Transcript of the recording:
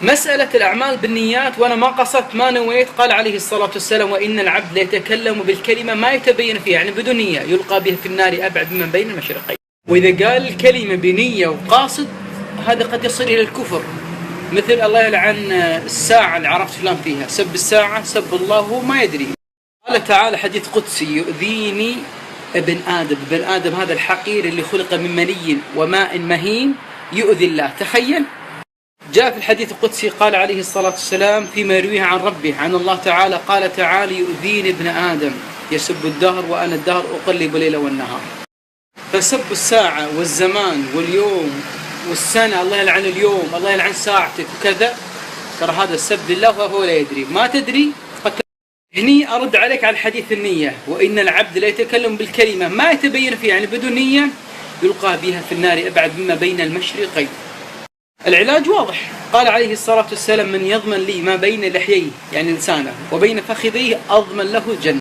مسألة الأعمال بالنيات وأنا ما قصدت ما نويت، قال عليه الصلاة والسلام: وإن العبد ليتكلم بالكلمة ما يتبين فيها، يعني بدون نية، يلقى بها في النار أبعد من بين المشرقين. وإذا قال الكلمة بنية وقاصد هذا قد يصل إلى الكفر، مثل الله يلعن الساعة اللي عرفت فلان فيها، سب الساعة سب الله وهو ما يدري. قال تعالى حديث قدسي: يؤذيني ابن آدم. ابن آدم هذا الحقير اللي خلق من مني وماء مهين يؤذي الله. تخيل. جاء في الحديث القدسي قال عليه الصلاة والسلام فيما يرويه عن ربه عن الله تعالى: قال تعالى: يؤذيني ابن آدم يسب الدهر وأنا الدهر أقلب الليل والنهار. فسب الساعة والزمان واليوم والسنة، الله يلعن اليوم، الله يلعن ساعتك وكذا، ترى هذا السب لله وهو لا يدري. ما تدري هني أرد عليك على الحديث النية: وإن العبد لا يتكلم بالكلمة ما يتبين فيها، يعني بدون نية، يلقى بها في النار أبعد مما بين المشرقين. العلاج واضح. قال عليه الصلاة والسلام: من يضمن لي ما بين لحييه يعني لسانه وبين فخذيه أضمن له الجنة.